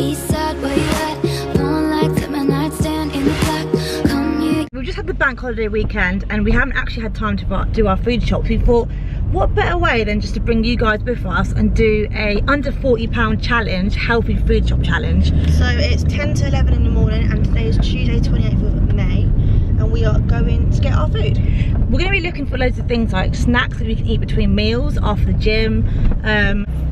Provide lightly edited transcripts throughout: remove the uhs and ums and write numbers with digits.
East side, where you at? Blowing lights at my nightstand in the black. Come here. We've just had the bank holiday weekend and we haven't actually had time to do our food shops. We thought, what better way than just to bring you guys with us and do a under £40 challenge, healthy food shop challenge. So it's 10 to 11 in the morning and today is Tuesday 28th of May and we are going to get our food. We're going to be looking for loads of things like snacks that we can eat between meals, after the gym,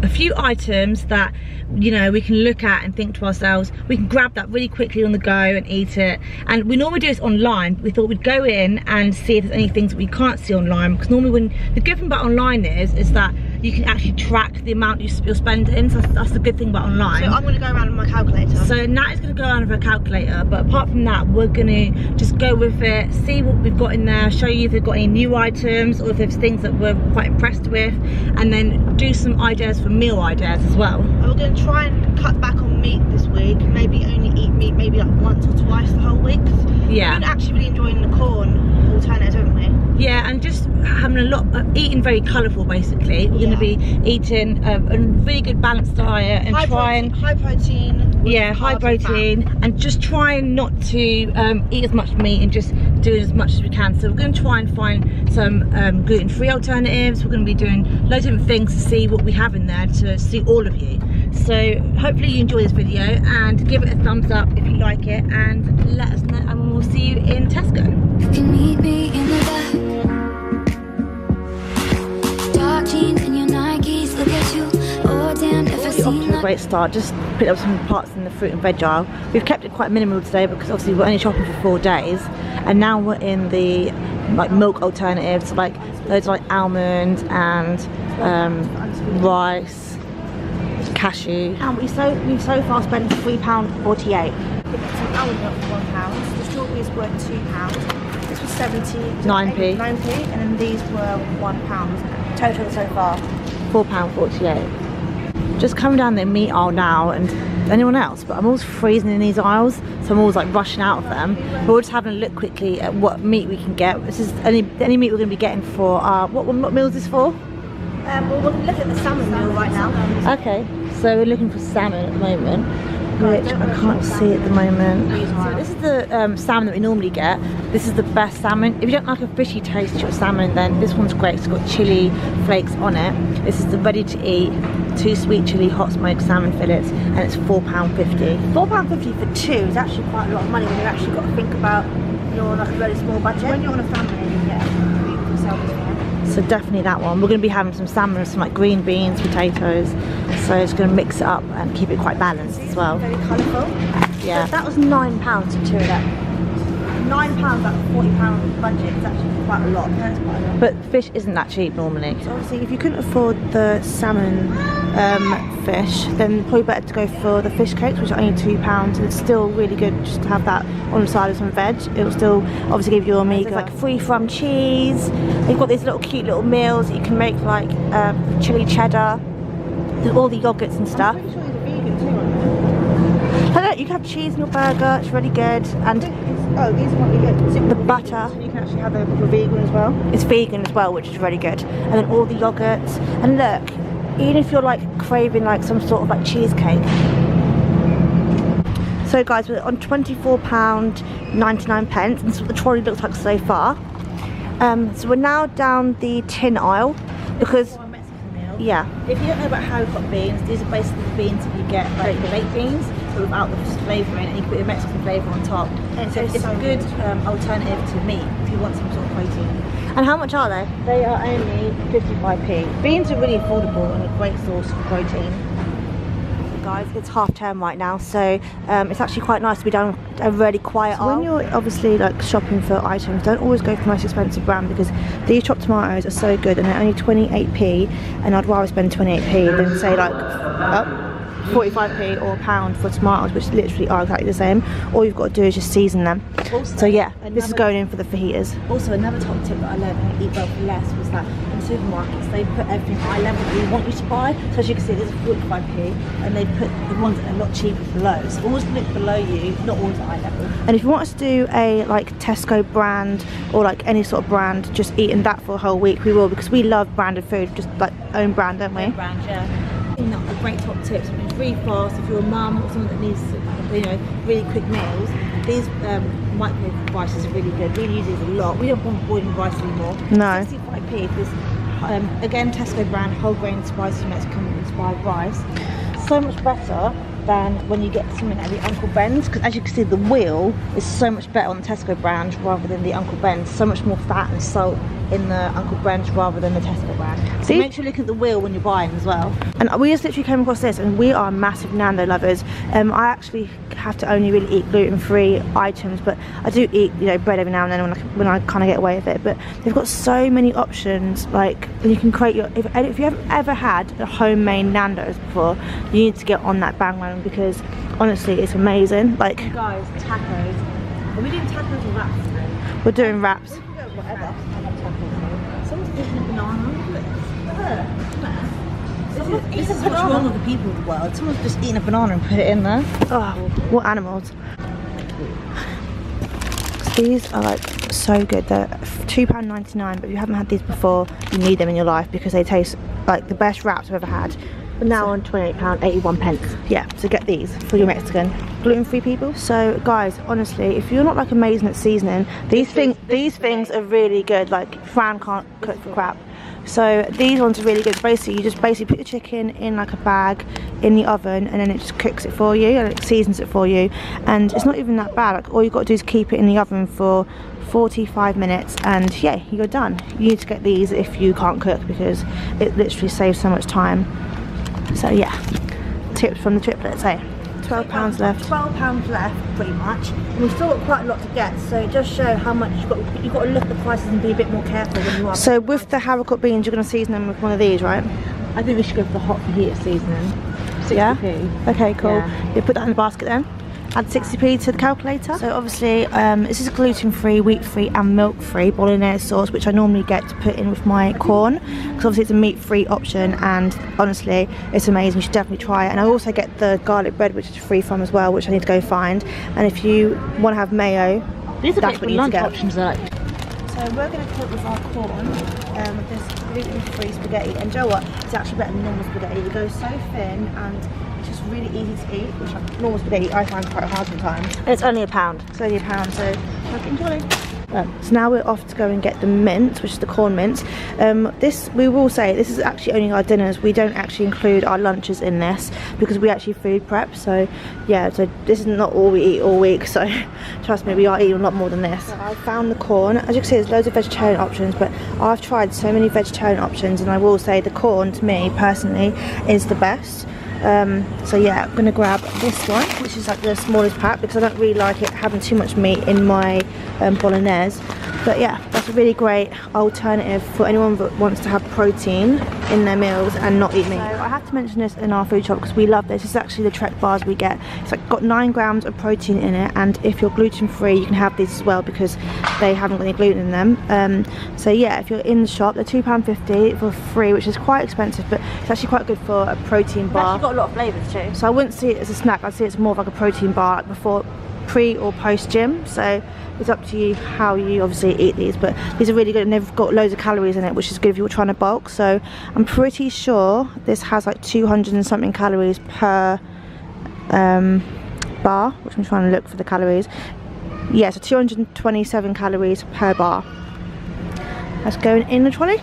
a few items that, you know, we can look at and think to ourselves, we can grab that really quickly on the go and eat it. And we normally do this online. We thought we'd go in and see if there's any things that we can't see online, because normally when the good thing about online is that you can actually track the amount you're spending. So that's the good thing about online. So I'm going to go around with my calculator. So Nat is going to go around with her calculator, but apart from that, we're going to just go with it, see what we've got in there, show you if we've got any new items or if there's things that we're quite impressed with, and then do some ideas for meal ideas as well. And we're going to try and cut back on meat this week, maybe only eat meat maybe like once or twice the whole week. Yeah. We've been actually really enjoying the corn alternatives, haven't we? Yeah, and just having a lot of eating very colourful basically. We're going to be eating a really good balanced diet and trying high protein. Yeah, high protein, and just trying not to eat as much meat and just do as much as we can. So we're going to try and find some gluten-free alternatives. We're going to be doing loads of different things to see what we have in there to suit all of you. So hopefully you enjoy this video and give it a thumbs up if you like it, and let us know, and we'll see you in Tesco. You can meet me in the back. Dark jeans and your Nikes, look at you. Oh damn, never Off seen to a that. great start. Just picked up some parts in the fruit and veg aisle. We've kept it quite minimal today because obviously we're only shopping for 4 days, and now we're in the like milk alternatives, like loads of like almond and rice, cashew. And we've so far spent £3.48. Some almond milk for £1. The strawberries were £2. This was 9p. 9p, and then these were £1. Total so far £4.48. Just coming down the meat aisle now, and anyone else, but I'm always freezing in these aisles, so I'm always like rushing out of them. But we're just having a look quickly at what meat we can get. This is any meat we're going to be getting for what meal is this for? well, we're going to look at the salmon meal right now. Okay, so we're looking for salmon at the moment, which I can't see at the moment. So this is the salmon that we normally get. This is the best salmon. If you don't like a fishy taste to your salmon, then this one's great. It's got chili flakes on it. This is the ready to eat 2 sweet chili hot smoked salmon fillets, and it's £4.50. £4.50 for 2 is actually quite a lot of money when you've actually got to think about your like a very small budget. When you're on a family, you get a salmon. So definitely that one. We're going to be having some salmon with some like green beans, potatoes. So it's going to mix it up and keep it quite balanced as well. Very colourful. Yeah. So that was £9 for 2 of them. £9 out of £40 budget is actually quite a lot. That's quite a lot. But fish isn't that cheap normally. So obviously if you couldn't afford the salmon fish, then probably better to go for the fish cakes, which are only £2, and it's still really good just to have that on the side of some veg. It will still obviously give you omega, like free from cheese. You've got these little cute little meals that you can make, like chili cheddar, all the yogurts and stuff. I'm pretty sure he's a vegan too. But look, you can have cheese in your burger, it's really good. And oh, these might be good. So the butter. you can actually have them for vegan as well. It's vegan as well, which is really good. And then all the yogurts. And look, even if you're like craving like some sort of like cheesecake. So guys, we're on £24.99, and this is what the trolley looks like so far. So we're now down the tin aisle because yeah. If you don't know about haricot hot beans, these are basically the beans that you get like the baked beans, but without the flavouring, and you can put your Mexican flavour on top. And so it's a good alternative to meat if you want some sort of protein. And how much are they? They are only 55p. Beans are really affordable and a great source for protein. Guys, it's half term right now, so it's actually quite nice to be down a really quiet aisle. When you're obviously like shopping for items, don't always go for the most expensive brand, because these chopped tomatoes are so good and they're only 28p, and I'd rather spend 28p than say like 45p or £1 for tomatoes, which literally are exactly the same. All you've got to do is just season them. Also, so yeah, this is going in for the fajitas. Also, another top tip that I learned how to eat well for less was that in supermarkets they put everything eye level that they want you to buy. So as you can see, there's a 45p, and they put the ones that are a lot cheaper below. So always look below you, not always at eye level. And if you want us to do a like Tesco brand or like any sort of brand, just eating that for a whole week, we will, because we love branded food, just like own brand, don't we? Own brand, yeah. A great top tips. It's really fast if you're a mum or someone that needs, you know, really quick meals. These microwave rices are really good. We use these a lot. We don't want boiling rice anymore. No. 65p for this, again, Tesco brand whole grain spicy Mexican inspired rice. So much better than when you get something at the Uncle Ben's, because as you can see, the wheel is so much better on the Tesco brand rather than the Uncle Ben's. So much more fat and salt in the Uncle Ben's rather than the Tesco brand. So make sure you look at the wheel when you're buying as well. And we just literally came across this, and we are massive Nando lovers. I actually have to only really eat gluten-free items, but I do eat, you know, bread every now and then when I kind of get away with it. But they've got so many options, like, and you can create your, if you haven't ever had a homemade Nando's before, you need to get on that bandwagon, because honestly it's amazing. Like, guys, tacos. Are we doing tacos or wraps today? We're doing wraps. Whatever. Someone's eating a banana. This is what's wrong with the people of the world. Someone's just eaten a banana and put it in there. Oh, what animals. These are like so good. They're £2.99, but if you haven't had these before, you need them in your life, because they taste like the best wraps I've ever had. But now on £28.81. Yeah, so get these for your Mexican gluten-free people. So guys, honestly, if you're not like amazing at seasoning, these things are really good. Like, Fran can't cook for crap, so these ones are really good. Basically, you just put your chicken in like a bag in the oven, and then it just cooks it for you and it seasons it for you, and it's not even that bad. Like, all you got to do is keep it in the oven for 45 minutes and yeah, you're done. You need to get these if you can't cook, because it literally saves so much time. So yeah, tips from the triplets, eh? £12 left. £12 left, pretty much. And we've still got quite a lot to get, so it does show how much you've got to look at the prices and be a bit more careful when you are. So with the haricot beans, you're going to season them with one of these, right? I think we should go for the hot fajita seasoning. 60p. Yeah? Okay, cool. Yeah. You put that in the basket then. Add 60p to the calculator. So obviously this is gluten-free, wheat-free and milk-free bolognese sauce, which I normally get to put in with my corn, because obviously it's a meat-free option, and honestly it's amazing. You should definitely try it. And I also get the garlic bread, which is free from as well, which I need to go find. And if you want to have mayo, these are that's what you need to get. Options are like. So we're going to cook with our corn with this gluten-free spaghetti, and do you know what? It's actually better than normal spaghetti. It goes so thin and it's just really easy to eat, which like normal spaghetti I find quite hard sometimes. And it's only £1. It's only £1, so enjoy. So now we're off to go and get the mince, which is the corn mince. This, we will say, this is actually only our dinners. We don't actually include our lunches in this, because we actually food prep. So yeah, so this is not all we eat all week, so trust me, we are eating a lot more than this. So I found the corn. As you can see, there's loads of vegetarian options, but I've tried so many vegetarian options, and I will say the corn, to me personally, is the best. So yeah, I'm gonna grab this one, which is like the smallest pack, because I don't really like it having too much meat in my bolognese. But yeah, that's a really great alternative for anyone that wants to have protein in their meals and not eat meat. So I have to mention this in our food shop, because we love this. This is actually the Trek bars we get. It's like got 9 grams of protein in it, and if you're gluten free, you can have these as well, because they haven't got any gluten in them. So yeah, if you're in the shop, they're £2.50 for free, which is quite expensive, but it's actually quite good for a protein bar. It's actually got a lot of flavours too. So I wouldn't see it as a snack. I'd see it's more of like a protein bar, like before, pre or post gym. So it's up to you how you obviously eat these, but these are really good, and they've got loads of calories in it, which is good if you're trying to bulk. So I'm pretty sure this has like 200 and something calories per bar, which I'm trying to look for the calories. Yeah, so 227 calories per bar. That's going in the trolley.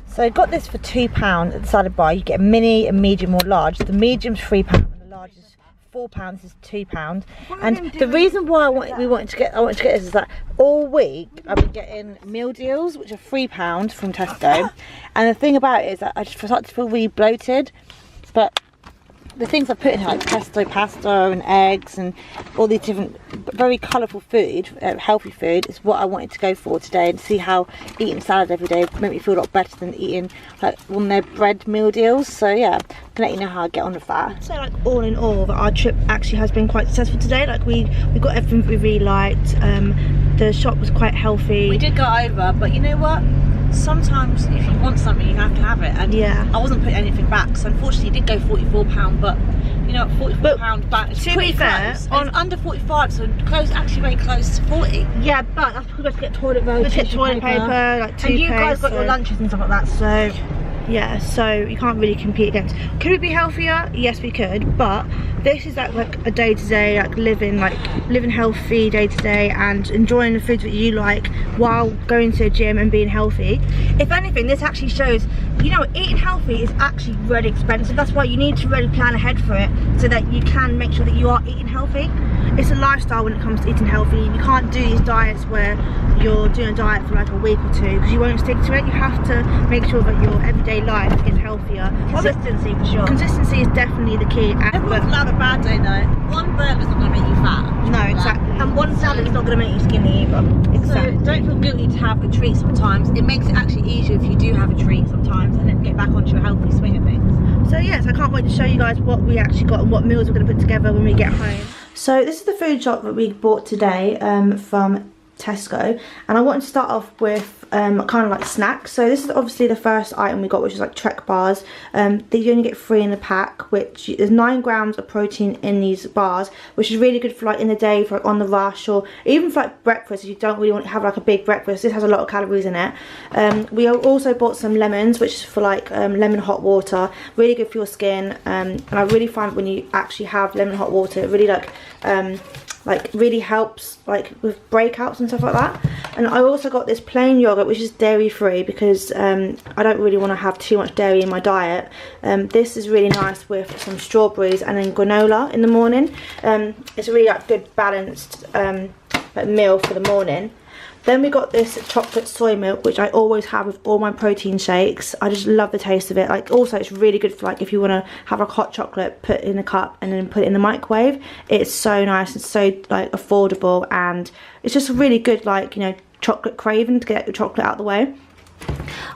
So I got this for £2 at the side of the bar. You get a mini, a medium or large. The medium's £3 and the large is £4. This is £2. And the reason why I wanted to get this is that all week I've been getting meal deals, which are £3 from Tesco. And the thing about it is that I just started to feel really bloated. But the things I put in here, like pesto pasta and eggs and all these different very colourful food, healthy food, is what I wanted to go for today, and see how eating salad every day made me feel a lot better than eating like one of their bread meal deals. So yeah, I can let you know how I get on with that. So like all in all, that our trip actually has been quite successful today. Like we got everything we really liked. The shop was quite healthy. We did go over, but you know what? Sometimes if you want something, you have to have it, and yeah, I wasn't putting anything back, so unfortunately it did go £44, but you you know, £44, but it's to pretty be fair, close. It's under 45, so close, actually very close to 40. Yeah, but that's because we have to get toilet roll, toilet paper, like toothpaste. And you guys got your lunches and stuff like that, so yeah, so you can't really compete against. Could we be healthier? Yes, we could, but this is like a day-to-day, like living healthy day-to-day and enjoying the foods that you like while going to a gym and being healthy. If anything, this actually shows, you know, eating healthy is actually really expensive. That's why you need to really plan ahead for it, so that you can make sure that you are eating healthy. It's a lifestyle when it comes to eating healthy. You can't do these diets where you're doing a diet for like a week or two, because you won't stick to it. You have to make sure that your everyday life is healthier. consistency for sure. Consistency is definitely the key. Everyone's allowed a bad day though. One burger's not going to make you fat. No, exactly. And one salad is not going to make you skinny either. Exactly. So don't feel guilty to have a treat sometimes. It makes it actually easier if you do have a treat sometimes, and then get back onto a healthy swing of things. So yes, I can't wait to show you guys what we actually got and what meals we're going to put together when we get home. So this is the food shop that we bought today from Tesco, and I wanted to start off with kind of like snacks. So this is obviously the first item we got, which is like Trek bars. These you only get 3 in a pack, which there's 9 grams of protein in these bars, which is really good for like in the day, for like on the rush, or even for like breakfast if you don't really want to have like a big breakfast. This has a lot of calories in it. We also bought some lemons, which is for like lemon hot water, really good for your skin. And I really find when you actually have lemon hot water, it really really helps like with breakouts and stuff like that. And I also got this plain yogurt, which is dairy free, because I don't really want to have too much dairy in my diet. This is really nice with some strawberries and then granola in the morning. It's a really like good balanced like meal for the morning. Then we got this chocolate soy milk, which I always have with all my protein shakes. I just love the taste of it. Like also it's really good for like if you want to have like hot chocolate, put in a cup and then put it in the microwave. It's so nice and so like affordable, and it's just a really good like, you know, chocolate craving to get your chocolate out of the way.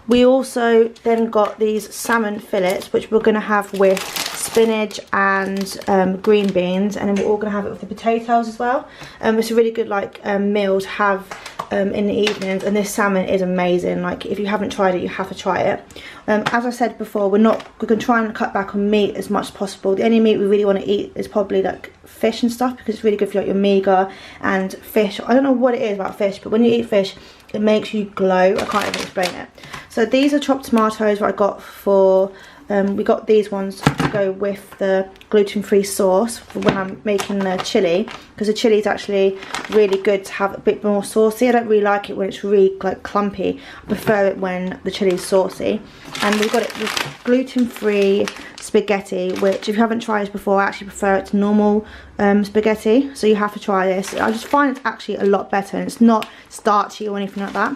We also then got these salmon fillets, which we're going to have with spinach and green beans, and then we're all going to have it with the potatoes as well. It's a really good like meal to have in the evenings, and this salmon is amazing. Like if you haven't tried it, you have to try it. As I said before, we're going to try and cut back on meat as much as possible. The only meat we really want to eat is probably like fish and stuff, because it's really good for like your omega and fish. I don't know what it is about fish, but when you eat fish, it makes you glow. I can't even explain it. So these are chopped tomatoes that I got for we got these ones to go with the gluten-free sauce for when I'm making the chili, because the chili is actually really good to have a bit more saucy. I don't really like it when it's really like clumpy. I prefer it when the chili is saucy. And we've got it with gluten-free spaghetti, which if you haven't tried this before, I actually prefer it to normal spaghetti, so you have to try this. I just find it's actually a lot better, and it's not starchy or anything like that.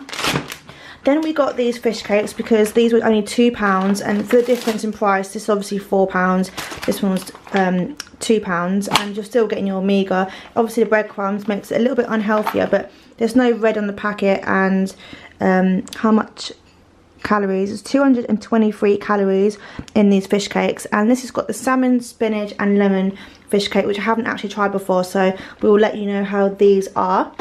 Then we got these fish cakes, because these were only £2, and for the difference in price, this is obviously £4, this one was £2, and you're still getting your omega. Obviously the breadcrumbs makes it a little bit unhealthier, but there's no red on the packet. And how much calories? It's 223 calories in these fish cakes, and this has got the salmon, spinach and lemon fish cake, which I haven't actually tried before, so we will let you know how these are.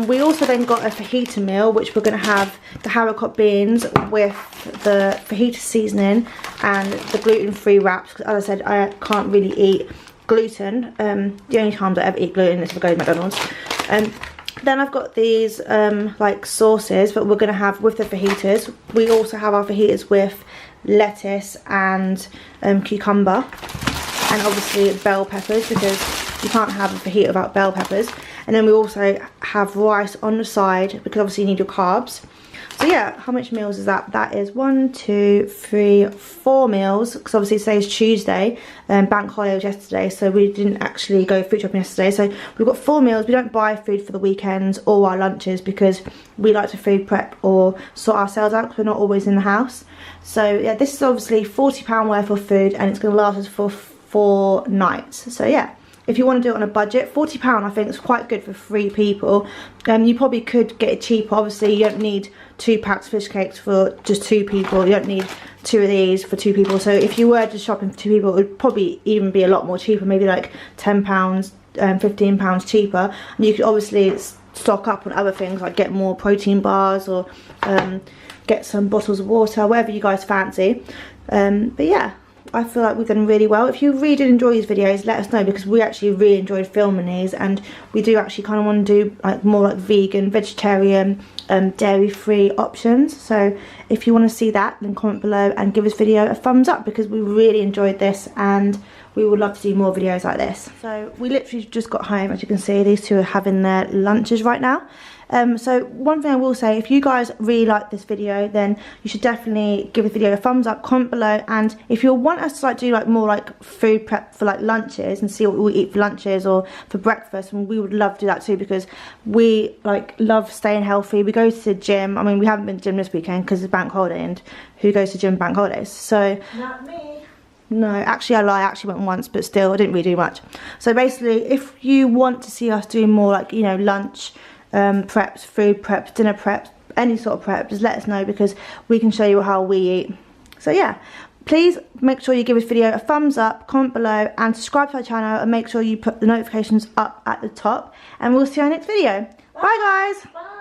We also then got a fajita meal, which we're going to have the haricot beans with the fajita seasoning and the gluten-free wraps, because as I said, I can't really eat gluten. The only times I ever eat gluten is if I go to McDonald's. Then I've got these like sauces that we're going to have with the fajitas. We also have our fajitas with lettuce and cucumber, and obviously bell peppers, because you can't have a fajita without bell peppers. And then we also have rice on the side, because obviously you need your carbs. So yeah, how much meals is that? That is 1, 2, 3, 4 meals, because obviously today's Tuesday, bank holiday was yesterday, so we didn't actually go food shopping yesterday. So we've got 4 meals. We don't buy food for the weekends or our lunches, because we like to food prep or sort ourselves out, because we're not always in the house. So yeah, this is obviously £40 worth of food, and it's going to last us for 4 nights. So yeah, if you want to do it on a budget, £40 I think is quite good for 3 people. You probably could get it cheaper. Obviously you don't need 2 packs of fish cakes for just 2 people. You don't need 2 of these for 2 people. So if you were just shopping for 2 people, it would probably even be a lot more cheaper, maybe like £10, £15 cheaper. And you could obviously stock up on other things, like get more protein bars, or get some bottles of water, whatever you guys fancy. But yeah, I feel like we've done really well. If you really did enjoy these videos, let us know, because we actually really enjoyed filming these, and we do actually kind of want to do like more like vegan, vegetarian, dairy-free options. So if you want to see that, then comment below and give this video a thumbs up, because we really enjoyed this and we would love to do more videos like this. So we literally just got home. As you can see, these two are having their lunches right now. So one thing I will say, if you guys really like this video, then you should definitely give the video a thumbs up, comment below, and if you want us to like do like more like food prep for like lunches and see what we eat for lunches or for breakfast, and we would love to do that too, because we like love staying healthy. We go to the gym. I mean, we haven't been to the gym this weekend because it's bank holiday, and who goes to gym bank holidays? So Not me. no, actually I lie, I actually went once, but still I didn't really do much. So basically, if you want to see us doing more like, you know, lunch preps, food preps, dinner preps, any sort of prep, just let us know, because we can show you how we eat. So yeah, please make sure you give this video a thumbs up, comment below, and subscribe to our channel, and make sure you put the notifications up at the top, and we'll see you in our next video. Bye guys. Bye.